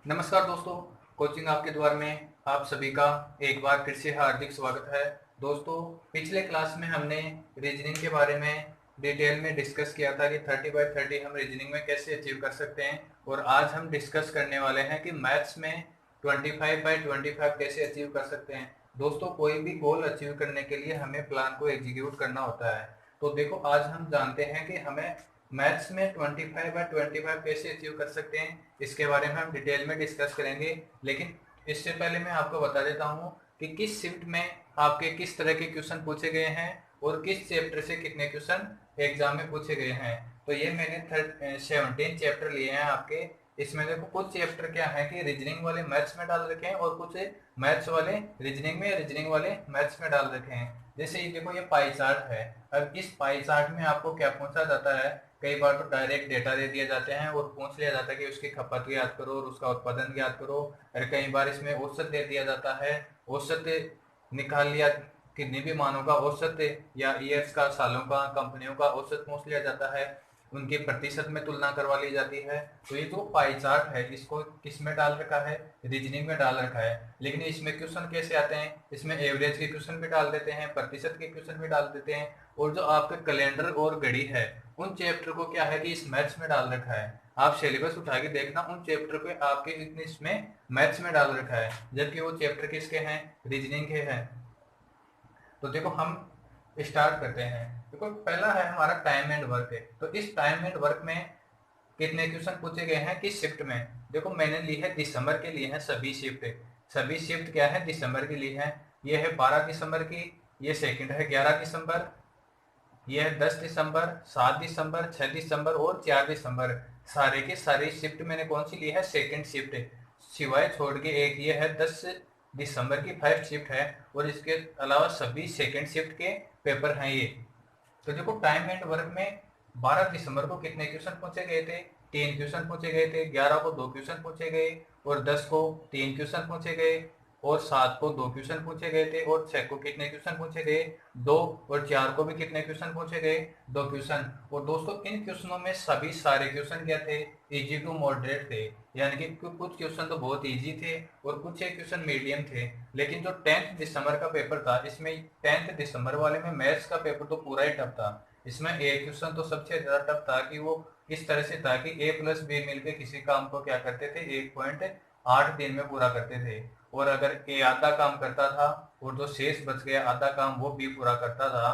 नमस्कार दोस्तों, कोचिंग आपके द्वार में आप सभी का एक बार फिर से हार्दिक स्वागत है। दोस्तों, पिछले क्लास में हमने रीजनिंग के बारे में डिटेल में डिस्कस किया था कि 30/30 हम रीजनिंग में कैसे अचीव कर सकते हैं, और आज हम डिस्कस करने वाले हैं कि मैथ्स में 25/25 कैसे अचीव कर सकते हैं। दोस्तों, कोई भी गोल अचीव करने के लिए हमें प्लान को एग्जीक्यूट करना होता है। तो देखो, आज हम जानते हैं कि हमें मैथ्स में 25/25 कैसे अचीव कर सकते हैं, इसके बारे में हम डिटेल में डिस्कस करेंगे। लेकिन इससे पहले मैं आपको बता देता हूँ कि किस शिफ्ट में आपके किस तरह के क्वेश्चन पूछे गए हैं और किस चैप्टर से कितने क्वेश्चन एग्जाम में पूछे गए हैं। तो ये मैंने 17 चैप्टर लिए हैं आपके। इसमें देखो, कुछ चैप्टर क्या है कि रीजनिंग वाले मैथ्स में डाल रखे हैं और कुछ मैथ्स वाले रीजनिंग में, रीजनिंग वाले मैथ्स में डाल रखे हैं। जैसे ये देखो, ये पाई चार्ट है। अब इस पाई चार्ट में आपको क्या पूछा जाता है, कई बार तो डायरेक्ट डेटा दे दिए जाते हैं और पूछ लिया जाता है कि उसकी खपत ज्ञात करो और उसका उत्पादन ज्ञात करो। और कई बार इसमें औसत दे दिया जाता है, औसत निकाल लिया, कितनी भी मानों का औसत या ईयर्स का, सालों का, कंपनियों का औसत पूछ लिया जाता है, उनके प्रतिशत में तुलना करवा ली जाती है। तो ये जो पाई चार्ट है, इसको किस में डाल रखा है, रीजनिंग में डाल रखा है। लेकिन इसमें क्वेश्चन कैसे आते हैं, इसमें एवरेज के क्वेश्चन भी डाल देते हैं, प्रतिशत के क्वेश्चन भी डाल देते हैं। और जो आपके कैलेंडर और घड़ी है, उन चैप्टर को क्या है कि इस मैथ्स में डाल रखा है। आप सिलेबस उठा के देखना, उन चैप्टर को आपके इसमें मैथ्स में डाल रखा है, जबकि वो चैप्टर किसके हैं, रीजनिंग के हैं। तो देखो, हम स्टार्ट करते हैं। देखो, पहला है हमारा टाइम एंड वर्क है। तो इस टाइम एंड वर्क में कितने क्वेश्चन पूछे गए हैं किस शिफ्ट में। देखो, मैंने ली है दिसंबर के लिए है सभी शिफ्ट। सभी शिफ्ट क्या है, दिसंबर के लिए है। ये है 12 दिसंबर की, ये सेकंड है 11 दिसंबर, ये है 10 दिसंबर, 7 दिसंबर, 6 दिसंबर और 4 दिसंबर। सारे के सारे शिफ्ट मैंने कौन सी ली है, सेकंड शिफ्ट। सिवाय छोड़ के एक ये है 10 दिसंबर की फर्स्ट शिफ्ट है, और इसके अलावा सभी सेकंड शिफ्ट के पेपर हैं ये। तो देखो, टाइम एंड वर्क में 12 दिसंबर को कितने क्वेश्चन पूछे गए थे, 3 क्वेश्चन पूछे गए थे। 11 को 2 क्वेश्चन पूछे गए, और 10 को 3 क्वेश्चन पूछे गए, और 7 को 2 क्वेश्चन पूछे गए थे, और 6 को कितने क्वेश्चन पूछे गए, 2। और 4 को भी कितने क्वेश्चन पूछे गए, 2 क्वेश्चन। और दोस्तों, इन क्वेश्चनों में सभी सारे क्वेश्चन क्या थे, इजी टू मॉडरेट थे। यानी कि कुछ क्वेश्चन तो बहुत इजी थे और कुछ एक क्वेश्चन मीडियम थे। लेकिन जो 10 दिसंबर का पेपर था, इसमें 10 दिसंबर वाले में मैथ्स का पेपर तो पूरा ही टफ था। इसमें एक क्वेश्चन तो सबसे ज्यादा टफ था कि वो इस तरह से था कि A+B मिलकर किसी काम को क्या करते थे, 1.8 दिन में पूरा करते थे। और अगर ए आधा काम करता था और जो शेष बच गया आधा काम वो बी पूरा करता था,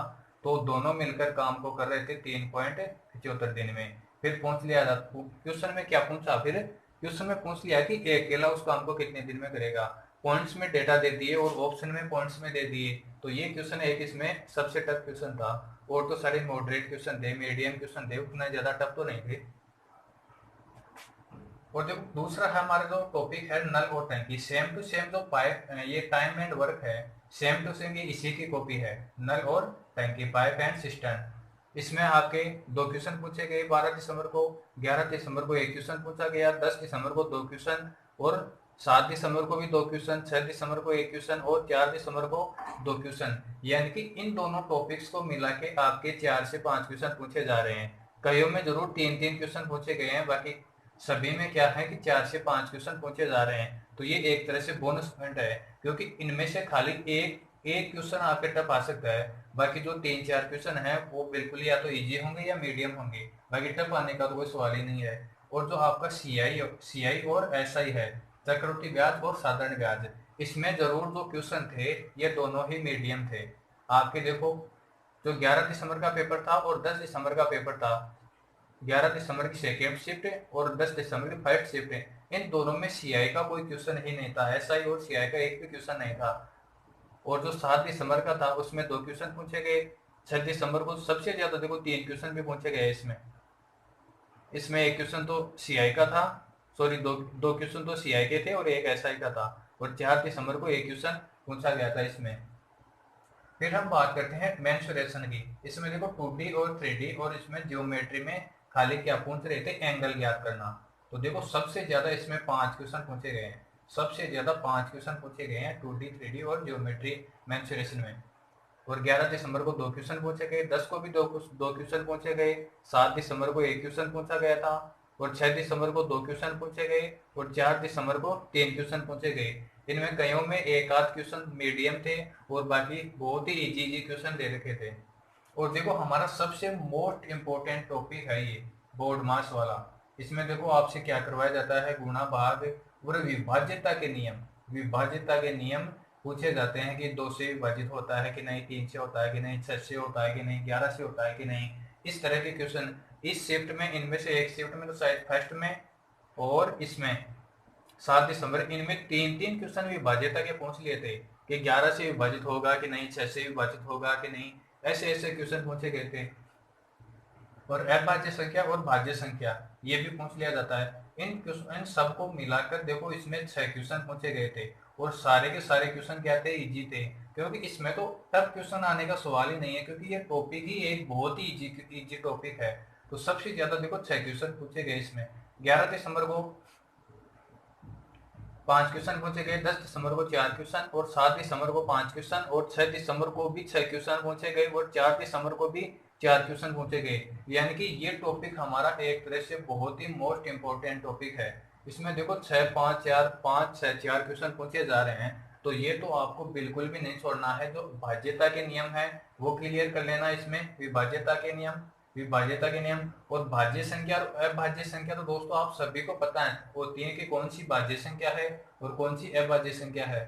तो दोनों मिलकर काम को कर रहे थे 3.75 दिन में। फिर पूछ लिया था क्वेश्चन में, क्या पूछा फिर, क्वेश्चन में पूछ लिया कि ए अकेला उस काम को कितने दिन में करेगा। पॉइंट्स में डेटा दे दिए और ऑप्शन में पॉइंट्स में दे दिए। तो ये क्वेश्चन एक इसमें सबसे टफ क्वेश्चन था। और तो सारे मॉडरेट क्वेश्चन थे, मीडियम क्वेश्चन थे, उतना ज्यादा टफ तो नहीं थे। और जो दूसरा है हमारा जो टॉपिक है, नल और टंकी, सेम टू सेम जो पाइप, ये टाइम एंड वर्क है, सेम टू सेम ये इसी की कॉपी है। नल और टंकी, पाइप एंड सिस्टम। इसमें आपके 2 क्वेश्चन पूछे गए 12 दिसंबर को, 11 दिसंबर को एक क्वेश्चन पूछा गया, 10 दिसंबर को 2 क्वेश्चन, और 7 दिसंबर को भी 2 क्वेश्चन, 6 दिसंबर को एक क्वेश्चन और 4 दिसंबर को 2 क्वेश्चन। यानी कि इन दोनों टॉपिक्स को मिला के आपके 4 से 5 क्वेश्चन पूछे जा रहे हैं। कईयों में जरूर 3-3 क्वेश्चन पूछे गए हैं, बाकी सभी में क्या है कि 4 से 5 क्वेश्चन पूछे जा रहे हैं। तो ये एक तरह से बोनस पॉइंट है, क्योंकि इनमें से खाली एक एक क्वेश्चन आपके टफ आ सकता है। बाकी जो 3-4 क्वेश्चन है वो बिल्कुल या तो इजी होंगे या मीडियम होंगे, बाकी टफ आने का तो कोई सवाल ही नहीं है। और जो आपका सीआई और एसआई है, चक्रवृद्धि ब्याज और साधारण ब्याज, इसमें जरूर जो क्वेश्चन थे ये दोनों ही मीडियम थे। आपके देखो, जो 11 दिसंबर का पेपर था और 10 दिसंबर का पेपर था, 11 दिसंबर की सेकेंड शिफ्ट और 10 दिसंबर की फर्स्ट शिफ्ट, इन दोनों में सीआई का कोई क्वेश्चन ही नहीं था, एसआई और सीआई का एक भी क्वेश्चन नहीं था। और जो 7 दिसंबर का था उसमें 2 क्वेश्चन पूछे गए। 6 दिसंबर को सबसे ज्यादा देखो 3 क्वेश्चन भी पूछे गए इसमें। इसमें एक क्वेश्चन तो सीआई का था, सॉरी, दो दो क्वेश्चन तो सीआई के थे और एक एसआई का था। और 4 दिसंबर को एक क्वेश्चन पूछा गया था इसमें। फिर हम बात करते हैं मेंसुरेशन की। इसमें देखो 2D और 3D, और इसमें ज्योमेट्री में खाली क्या पूछ रहे थे, एंगल ज्ञात करना। तो देखो, सबसे ज्यादा इसमें 5 क्वेश्चन पूछे गए हैं, सबसे ज्यादा 5 क्वेश्चन पूछे गए हैं 2D 3D और ज्योमेट्री मेंसुरेशन में। और 11 दिसंबर को 2 क्वेश्चन पूछे गए, 10 को भी दो क्वेश्चन पूछे गए, 7 दिसंबर को एक क्वेश्चन पूछा गया था, और 6 दिसंबर को 2 क्वेश्चन पूछे गए और 4 दिसंबर को 3 क्वेश्चन पूछे गए। इनमें कईयों में एक आध क्वेश्चन मीडियम थे और बाकी बहुत ही इजी इजी क्वेश्चन दे रखे थे। और देखो हमारा सबसे मोस्ट इम्पोर्टेंट टॉपिक है ये बोर्ड मास वाला। इसमें देखो आपसे क्या करवाया जाता है, गुणा भाग और विभाज्यता के नियम। विभाज्यता के नियम पूछे जाते हैं कि 2 से विभाजित होता है कि नहीं, 3 से होता है कि नहीं, 6 से होता है कि नहीं, 11 से होता है कि नहीं। इस तरह के क्वेश्चन इस शिफ्ट में, इनमें से एक शिफ्ट में तो शायद फर्स्ट में और इसमें 7 दिसंबर, इनमें 3-3 क्वेश्चन विभाज्यता के पूछ लिए थे कि 11 से विभाजित होगा कि नहीं, 6 से विभाजित होगा कि नहीं। ऐसे ऐसे क्वेश्चन पूछे गए थे। और अभाज्य संख्या और भाज्य संख्या ये भी पूछ लिया जाता है। इन सबको मिलाकर देखो इसमें 6 क्वेश्चन पूछे गए थे और सारे के सारे क्वेश्चन क्या थे, इजी थे। क्योंकि इसमें तो टफ क्वेश्चन आने का सवाल ही नहीं है, क्योंकि ये टॉपिक ही एक बहुत ही इजी टॉपिक है। तो सबसे ज्यादा देखो 6 क्वेश्चन पूछे गए इसमें। 11 दिसंबर को 5 क्वेश्चन पूछे गए, 10 दिसंबर को 4 क्वेश्चन और 7 दिसंबर को 5 क्वेश्चन और 6 दिसंबर को भी 6 क्वेश्चन पूछे गए और 4 दिसंबर को भी 4 क्वेश्चन पूछे गए। यानी कि ये टॉपिक हमारा एक तरह से बहुत ही मोस्ट इम्पोर्टेंट टॉपिक है। इसमें देखो 6 5 4 5 6 4 क्वेश्चन पूछे जा रहे हैं, तो ये तो आपको बिल्कुल भी नहीं छोड़ना है। जो भाज्यता के नियम है वो क्लियर कर लेना। इसमें विभाज्यता के नियम और भाज्य संख्या और अभाज्य संख्या तो दोस्तों आप सभी को पता है होती है कि कौन सी भाज्य संख्या है और कौन सी अभाज्य संख्या है।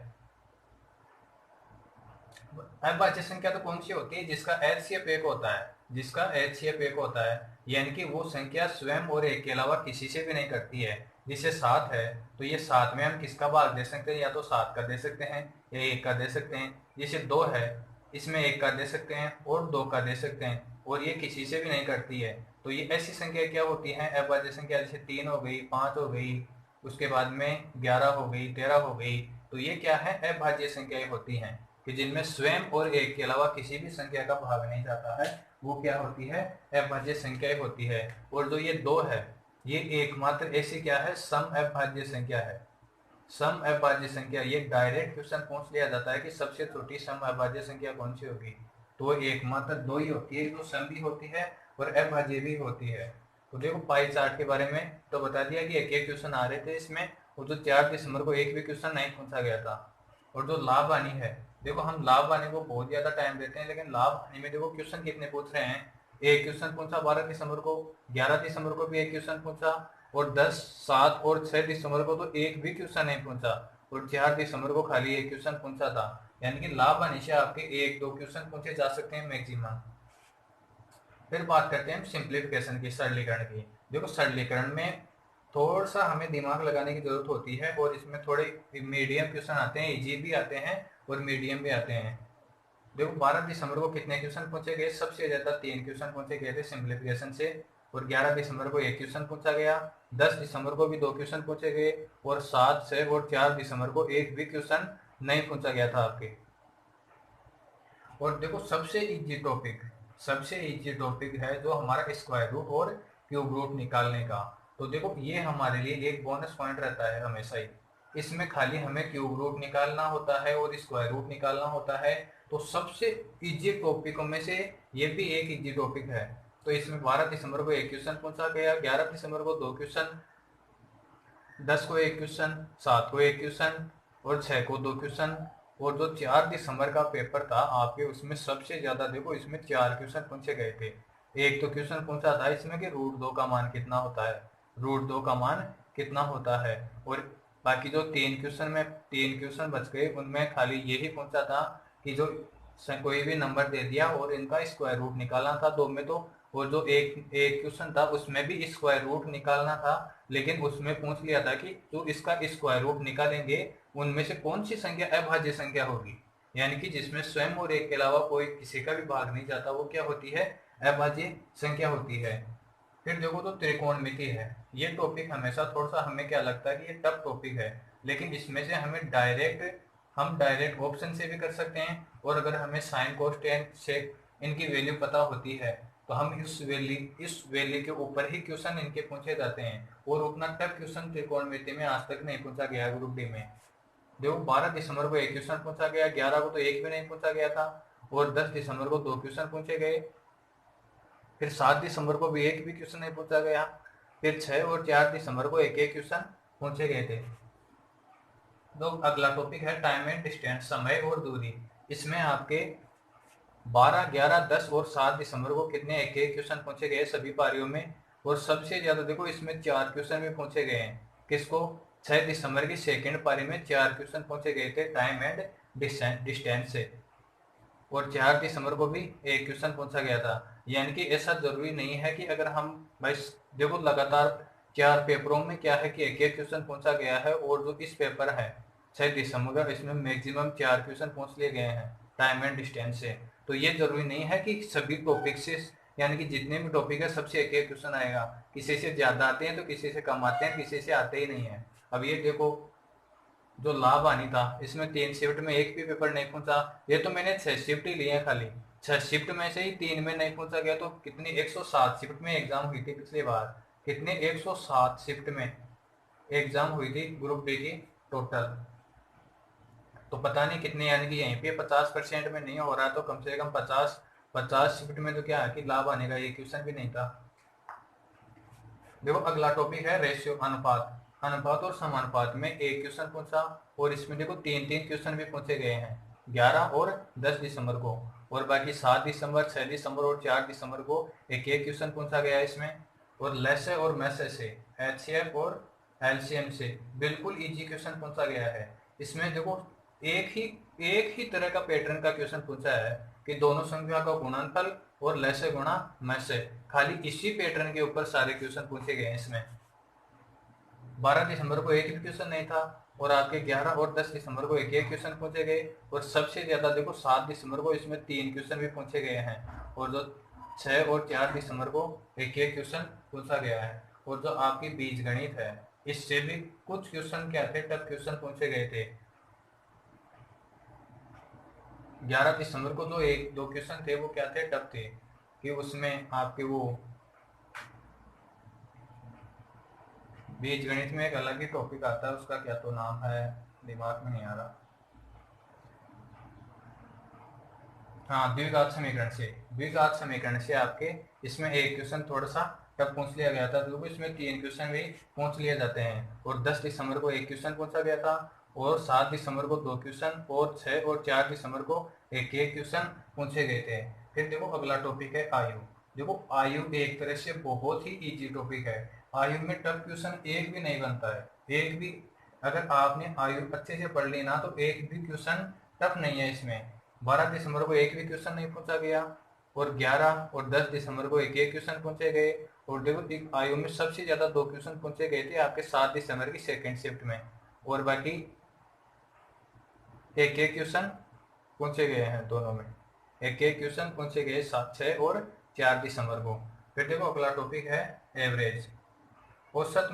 अभाज्य संख्या तो कौन सी होती है, जिसका एचसीएफ 1 होता है, जिसका एचसीएफ 1 होता है, यानी कि वो संख्या स्वयं और एक के अलावा किसी से भी नहीं करती है। जिसे 7 है तो ये 7 में हम किसका भाग दे सकते हैं, या तो 7 का दे सकते हैं या 1 का दे सकते हैं। जैसे 2 है, इसमें 1 का दे सकते हैं और 2 का दे सकते हैं, और ये किसी से भी नहीं करती है। तो ये ऐसी संख्या क्या होती है, अभाज्य संख्या। जैसे 3 हो गई, 5 हो गई, उसके बाद में 11 हो गई, 13 हो गई। तो ये क्या है, अभाज्य संख्याएं होती हैं कि जिनमें स्वयं और एक के अलावा किसी भी संख्या का भाग नहीं जाता है, वो क्या होती है, अभाज्य संख्याएं होती है। और जो ये 2 है, ये एकमात्र ऐसी क्या है, सम अभाज्य संख्या है। सम अभाज्य संख्या, ये डायरेक्ट क्वेश्चन पूछ लिया जाता है कि सबसे छोटी सम अभाज्य संख्या कौन सी होगी, तो वो एकमात्र 2 ही होती है, जो सम भी होती है और अभाज्य भी होती है। तो देखो पाई चार्ट के बारे में तो बता दिया कि एक एक क्वेश्चन आ रहे थे इसमें, और जो 4 दिसंबर को एक भी क्वेश्चन नहीं पूछा गया था। और जो लाभ हानि है, देखो हम लाभ हानि को बहुत ज्यादा टाइम देते हैं, लेकिन लाभ हानि में देखो क्वेश्चन कितने पूछ रहे हैं। एक क्वेश्चन पूछा 12 दिसंबर को, 11 दिसंबर को भी एक क्वेश्चन पूछा, और 10, 7 और 6 दिसंबर को तो एक भी क्वेश्चन नहीं पूछा, और 4 दिसंबर को खाली एक क्वेश्चन पूछा था। यानी कि लाभ हानि से आपके 1-2 क्वेश्चन पूछे जा सकते हैं मैक्सिमम। फिर बात करते हैं सिंप्लीफिकेशन की, सरलीकरण की। देखो सरलीकरण में थोड़ा सा हमें दिमाग लगाने की जरूरत होती है, और इसमें थोड़े मीडियम क्वेश्चन आते हैं, इजी भी आते हैं और मीडियम भी आते हैं। देखो 12 दिसंबर को कितने क्वेश्चन पूछे गए, सबसे ज्यादा 3 क्वेश्चन पूछे गए थे सिंप्लीफिकेशन से, और 11 दिसंबर को 1 क्वेश्चन पूछा गया, 10 दिसंबर को भी 2 क्वेश्चन पूछे गए, और 7, 6 और 4 दिसंबर को एक भी क्वेश्चन नहीं पूछा गया था आपके। और देखो सबसे इजी टॉपिक है जो हमारा स्क्वायर रूट और क्यूब रूट निकालने का। तो देखो ये हमारे लिए एक बोनस पॉइंट रहता है हमेशा ही। इसमें खाली हमें क्यूब रूट निकालना होता है और स्क्वायर रूट निकालना होता है। तो सबसे इजी टॉपिकों में से ये भी एक इजी टॉपिक है। तो इसमें 12 दिसंबर को एक क्वेश्चन पूछा गया, 11 दिसंबर को 2 क्वेश्चन, 10 को एक क्वेश्चन, 7 को एक क्वेश्चन और 6 को 2 क्वेश्चन। और जो 4 दिसंबर का पेपर था आपके, उसमें सबसे ज्यादा देखो इसमें 4 क्वेश्चन पूछे गए थे। एक तो क्वेश्चन पूछा था इसमें कि रूट 2 का मान कितना होता है, रूट 2 का मान कितना होता है। और बाकी जो 3 क्वेश्चन बच गए, उनमें खाली यही पूछा था कि जो कोई भी नंबर दे दिया और इनका स्क्वायर रूट निकालना था 2 में। तो और जो एक एक क्वेश्चन था उसमें भी स्क्वायर रूट निकालना था, लेकिन उसमें पूछ लिया था कि जो इसका स्क्वायर रूट निकालेंगे उनमें से कौन सी संख्या अभाज्य संख्या होगी, यानी कि जिसमें स्वयं और एक के अलावा कोई किसी का भी भाग नहीं जाता, वो क्या होती है, अभाज्य संख्या होती है। फिर देखो तो त्रिकोणमिति है। ये टॉपिक हमेशा थोड़ा सा हमें क्या लगता है कि ये टफ टॉपिक है, लेकिन इसमें से हम डायरेक्ट ऑप्शन से भी कर सकते हैं, और अगर हमें साइन कोस टेन से इनकी वैल्यू पता होती है तो हम इस वैल्यू के ऊपर ही क्वेश्चन इनके पूछे जाते हैं। और उतना टफ क्वेश्चन त्रिकोणमिति में आज तक नहीं पूछा गया ग्रुप डी में। देखो 12 दिसंबर को एक क्वेश्चन पूछा गया, 11 को तो एक भी नहीं पूछा गया था, और 10 दिसंबर को 2 क्वेश्चन पूछे गए, फिर 7 दिसंबर को भी एक भी क्वेश्चन नहीं पूछा गया, फिर 6 और 4 दिसंबर को एक एक क्वेश्चन पूछे गए थे। तो अगला टॉपिक है टाइम एंड डिस्टेंस, समय और दूरी। इसमें आपके 12, 11, 10 और 7 दिसंबर को कितने एक एक क्वेश्चन पूछे गए सभी पारियों में। और सबसे ज्यादा देखो इसमें 4 क्वेश्चन भी पूछे गए हैं। किसको? 6 दिसंबर की सेकेंड पारी में 4 क्वेश्चन पूछे गए थे टाइम एंड डिस्टेंस से। और 4 दिसंबर को भी एक क्वेश्चन पूछा गया था। यानी कि ऐसा जरूरी नहीं है कि अगर हम भाई देखो लगातार 4 पेपरों में क्या है कि एक एक क्वेश्चन पूछा गया है, और जो इस पेपर है 6 दिसंबर का, इसमें मैक्सिमम 4 क्वेश्चन पूछ लिए गए हैं टाइम एंड डिस्टेंस से। तो ये जरूरी नहीं है कि सभी टॉपिक से, यानी कि जितने भी टॉपिक है सबसे एक एक क्वेश्चन आएगा। किसी से ज्यादा आते हैं तो किसी से कम आते हैं, किसी से आते ही नहीं है। अब ये देखो जो लाभ हानि था, इसमें 3 शिफ्ट में एक भी पेपर नहीं पूछा। ये तो मैंने 6 शिफ्ट ही लिए हैं खाली, 6 शिफ्ट में से ही 3 में नहीं पूछा गया। तो कितनी 107 शिफ्ट में एग्जाम हुई थी पिछली बार। कितने 107 शिफ्ट में एग्जाम हुई थी ग्रुप डी की टोटल। तो पता नहीं कितने, यानी कि यहीं पे 50% में नहीं हो रहा, तो कम से कम 50 शिफ्ट में तो क्या है कि लाभ आने का ये क्वेश्चन भी नहीं था। देखो अगला टॉपिक है रेशियो, अनुपात। अनुपात और समानुपात में एक क्वेश्चन पूछा, और इसमें देखो 3-3 क्वेश्चन भी पूछे गए हैं 11 और 10 दिसंबर को। और बाकी 7 दिसंबर, 6 दिसंबर और 4 दिसंबर को एक एक क्वेश्चन पूछा गया इसमें। और लेसे और मैसे से, एचसीएफ और एलसीएम से बिल्कुल इजी क्वेश्चन पूछा गया है। इसमें देखो एक ही तरह का पैटर्न का क्वेश्चन पूछा है कि दोनों संख्या का गुणनफल और लसे गुणा मैसे, खाली इसी पैटर्न के ऊपर सारे क्वेश्चन पूछे गए हैं इसमें। 12 दिसंबर को एक भी क्वेश्चन नहीं था, और आपके 11 और 10 दिसंबर को एक एक क्वेश्चन पूछे गए। और सबसे ज्यादा देखो 7 दिसंबर को इसमें 3 क्वेश्चन भी पूछे गए हैं, और जो 6 और 4 दिसंबर को एक एक क्वेश्चन पूछा गया है। और जो आपकी बीज गणित है, इससे भी कुछ क्वेश्चन क्या थे, टफ क्वेश्चन पूछे गए थे। 11 दिसंबर को जो 1-2 क्वेश्चन थे वो क्या थे, टफ थे। कि उसमें आपके वो बीज गणित में एक अलग ही टॉपिक आता है, उसका क्या तो नाम है, दिमाग में नहीं आ रहा। हाँ, द्विघात समीकरण से, द्विघात समीकरण से आपके इसमें एक क्वेश्चन थोड़ा सा टफ पूछ लिया गया था, तो इसमें 3 क्वेश्चन भी पूछ लिए जाते हैं। और 10 दिसंबर को एक क्वेश्चन पूछा गया था, और 7 दिसंबर को 2 क्वेश्चन, और 6 और 4 दिसंबर को एक एक क्वेश्चन पूछे गए थे। फिर देखो अगला टॉपिक है आयु। देखो आयु एक तरह से बहुत ही इजी टॉपिक है। आयु में टफ क्वेश्चन एक भी नहीं बनता है, एक भी। अगर आपने आयु अच्छे से पढ़ ली ना, तो एक भी क्वेश्चन टफ नहीं है इसमें। 12 दिसंबर को एक भी क्वेश्चन नहीं पूछा गया, और 11 और 10 दिसंबर को एक एक क्वेश्चन पूछे गए। और देखो आयु में सबसे ज्यादा 2 क्वेश्चन पूछे गए थे आपके 7 दिसंबर की सेकेंड शिफ्ट में, और बाकी एक एक क्वेश्चन पूछे गए हैं दोनों में। एक एक क्वेश्चन पूछे गए 7, 6 और 4 दिसंबर को। फिर देखो अगला टॉपिक है एवरेज। औसत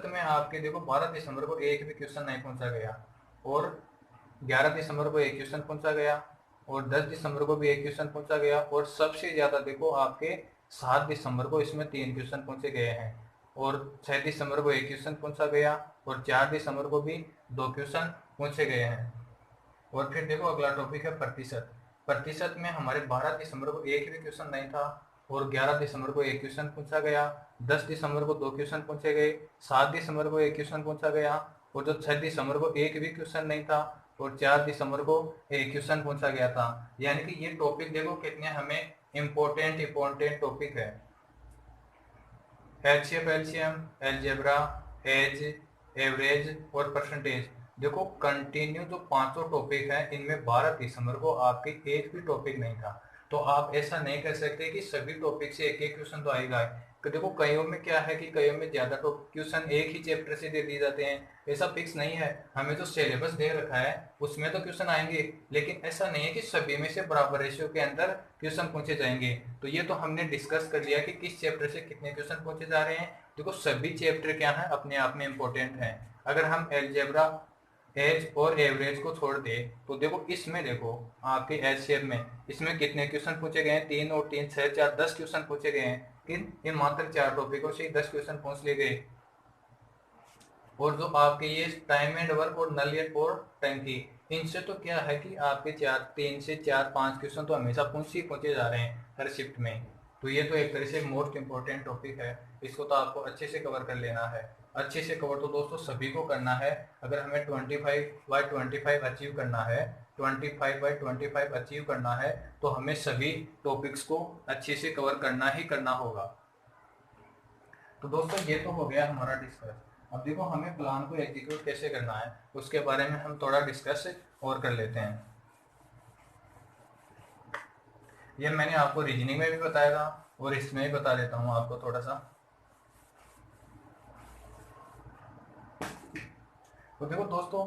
में आपके देखो 12 दिसंबर को एक भी क्वेश्चन नहीं पूछा गया, और 11 दिसंबर को एक क्वेश्चन पूछा गया, और 10 दिसंबर को भी एक क्वेश्चन पूछा गया। और सबसे ज्यादा देखो आपके 7 दिसंबर को इसमें 3 क्वेश्चन पूछे गए हैं, और 6 दिसंबर को एक क्वेश्चन पूछा गया, और 4 दिसंबर को भी 2 क्वेश्चन पूछे गए हैं। और फिर देखो अगला टॉपिक है प्रतिशत। प्रतिशत में हमारे 12 दिसंबर को एक भी क्वेश्चन नहीं था, और 11 दिसंबर को एक क्वेश्चन पूछा गया, 10 दिसंबर को 2 क्वेश्चन पूछे गए, 7 दिसंबर को एक क्वेश्चन पूछा गया, और जो 6 दिसंबर को एक भी क्वेश्चन नहीं था, और 4 दिसंबर को एक क्वेश्चन पूछा गया था। यानी कि ये टॉपिक देखो कितने हमें इम्पोर्टेंट टॉपिक है। HCF, LCM, algebra, age, average और परसेंटेज। देखो कंटिन्यू जो पांचों टॉपिक हैं, इनमें 12 दिसंबर को आपके एक भी टॉपिक नहीं था। तो आप ऐसा नहीं कर सकते कि सभी टॉपिक से एक एक क्वेश्चन तो आएगा। तो देखो कईयों में क्या है कि कईयों में ज्यादा क्वेश्चन एक ही चैप्टर से दे दिए जाते हैं, ऐसा फिक्स नहीं है। हमें जो सिलेबस दे रखा है उसमें तो क्वेश्चन आएंगे, लेकिन ऐसा नहीं है कि सभी में से बराबर रेशियो के अंदर क्वेश्चन पूछे जाएंगे। तो ये तो हमने डिस्कस कर लिया कि किस चैप्टर से कितने क्वेश्चन पूछे जा रहे हैं। देखो सभी चैप्टर क्या है, अपने आप में इम्पोर्टेंट है। अगर हम एलजेब्रा, एज और एवरेज को छोड़ दे, तो देखो इसमें देखो आपके एचसीएफ में इसमें कितने क्वेश्चन पूछे गए हैं, 3 और 3 6 4 10 क्वेश्चन पूछे गए हैं। इन मात्र 4 टॉपिकों से 10 क्वेश्चन पूछ लिए गए। और जो आपके ये टाइम एंड वर्क और नल और टंकी, इनसे तो क्या है कि आपके 3 से 4 5 क्वेश्चन तो हमेशा पूछे जा रहे हैं हर शिफ्ट में। तो ये तो एक तरह से मोस्ट इम्पोर्टेंट टॉपिक है, इसको तो आपको अच्छे से कवर कर लेना है। अच्छे से कवर तो दोस्तों सभी को करना है। अगर हमें 25/25 अचीव करना है, 25/25 अचीव करना है, तो हमें सभी टॉपिक्स को अच्छे से कवर करना ही करना होगा। तो दोस्तों ये तो हो गया हमारा डिस्कस। अब देखो हमें प्लान को एग्जीक्यूट कैसे करना है उसके बारे में हम थोड़ा डिस्कस और कर लेते हैं। ये मैंने आपको रीजनिंग में भी बताया था और इसमें भी बता देता हूँ आपको थोड़ा सा। तो देखो दोस्तों,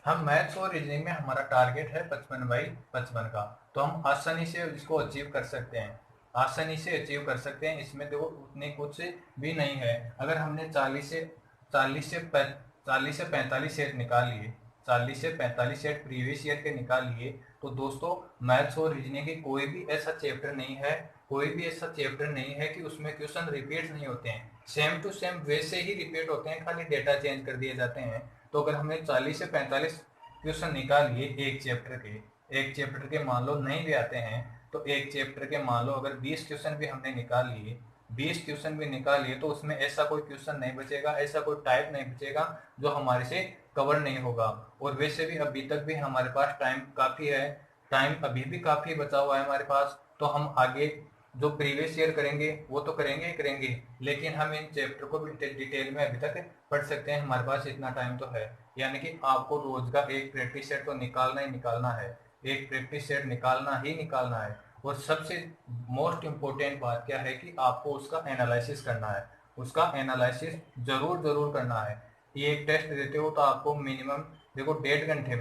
हम मैथ्स और रीजनिंग में हमारा टारगेट है 55/55 का, तो हम आसानी से इसको अचीव कर सकते हैं, आसानी से अचीव कर सकते हैं। इसमें देखो उतने कुछ भी नहीं है। अगर हमने 40 से 45 सेट निकाल लिए, 40 से 45 सेट प्रीवियस ईयर के निकाल लिए, तो दोस्तों मैथ्स और रीजनिंग की कोई भी ऐसा चैप्टर नहीं है, कोई भी ऐसा चैप्टर नहीं है कि उसमें क्वेश्चन रिपीट नहीं होते हैं। सेम टू सेम वैसे ही रिपीट होते हैं, खाली डेटा चेंज कर दिए जाते हैं। तो अगर हमने 40 से 45 क्वेश्चन निकाल लिए एक चैप्टर के मान लो नहीं भी आते हैं, तो एक चैप्टर के मान लो अगर 20 क्वेश्चन भी हमने निकाल लिए, 20 क्वेश्चन भी निकाल लिए, तो उसमें ऐसा कोई क्वेश्चन नहीं बचेगा, ऐसा कोई टाइप नहीं बचेगा जो हमारे से कवर नहीं होगा। और वैसे भी अभी तक भी हमारे पास टाइम काफ़ी है, टाइम अभी भी काफ़ी बचा हुआ है हमारे पास। तो हम आगे जो प्रीवियस ईयर करेंगे वो तो करेंगे ही करेंगे, लेकिन हम इन चैप्टर को भी डिटेल में अभी तक पढ़ सकते हैं, हमारे पास इतना टाइम तो है। यानी कि आपको रोज का एक प्रैक्टिस सेट तो निकालना ही निकालना है, एक प्रैक्टिस सेट निकालना ही निकालना है। और सबसे मोस्ट इम्पोर्टेंट बात क्या है कि आपको उसका एनालिसिस करना है, उसका एनालिसिस जरूर जरूर करना है। ये एक टेस्ट देते हो तो आपको मिनिमम देखो 1.5 घंटे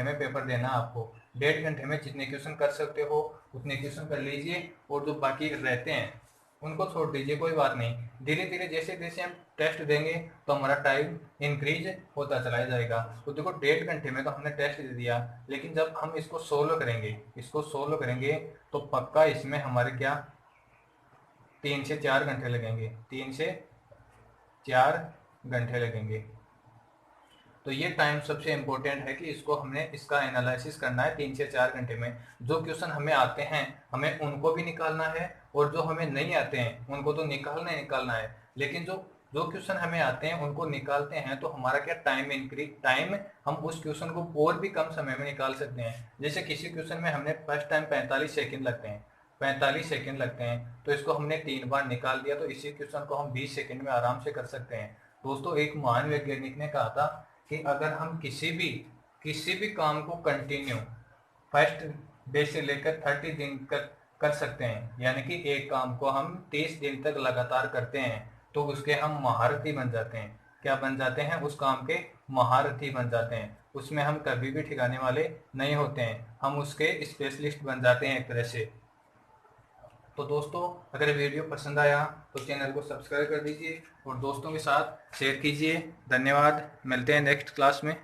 में पेपर देना है आपको। 1.5 घंटे में जितने क्वेश्चन कर सकते हो उतने क्वेश्चन कर लीजिए, और जो बाकी रहते हैं उनको छोड़ दीजिए, कोई बात नहीं। धीरे धीरे जैसे जैसे हम टेस्ट देंगे तो हमारा टाइम इंक्रीज होता चला जाएगा। तो देखो 1.5 घंटे में तो हमने टेस्ट दे दिया, लेकिन जब हम इसको सोल्व करेंगे तो पक्का इसमें हमारे क्या 3 से 4 घंटे लगेंगे, 3 से 4 घंटे लगेंगे। तो ये टाइम सबसे इम्पोर्टेंट है कि इसको हमने इसका एनालिसिस करना है 3 से 4 घंटे में। जो क्वेश्चन हमें आते हैं हमें उनको भी निकालना है, और जो हमें नहीं आते हैं उनको तो निकालना है। लेकिन जो जो क्वेश्चन हमें आते हैं उनको निकालते हैं तो हमारा क्या टाइम हम उस क्वेश्चन को और भी कम समय में निकाल सकते हैं। जैसे किसी क्वेश्चन में हमने फर्स्ट टाइम 45 सेकेंड लगते हैं, 45 सेकेंड लगते हैं, तो इसको हमने 3 बार निकाल दिया, तो इसी क्वेश्चन को हम 20 सेकेंड में आराम से कर सकते हैं। दोस्तों एक महान वैज्ञानिक ने कहा था कि अगर हम किसी भी काम को कंटिन्यू फर्स्ट डे से लेकर 30 दिन तक कर सकते हैं, यानी कि एक काम को हम 30 दिन तक लगातार करते हैं, तो उसके हम महारथी बन जाते हैं। क्या बन जाते हैं? उस काम के महारथी बन जाते हैं। उसमें हम कभी भी ठिकाने वाले नहीं होते हैं, हम उसके स्पेशलिस्ट बन जाते हैं एक तरह से। तो दोस्तों अगर वीडियो पसंद आया तो चैनल को सब्सक्राइब कर दीजिए और दोस्तों के साथ शेयर कीजिए। धन्यवाद, मिलते हैं नेक्स्ट क्लास में।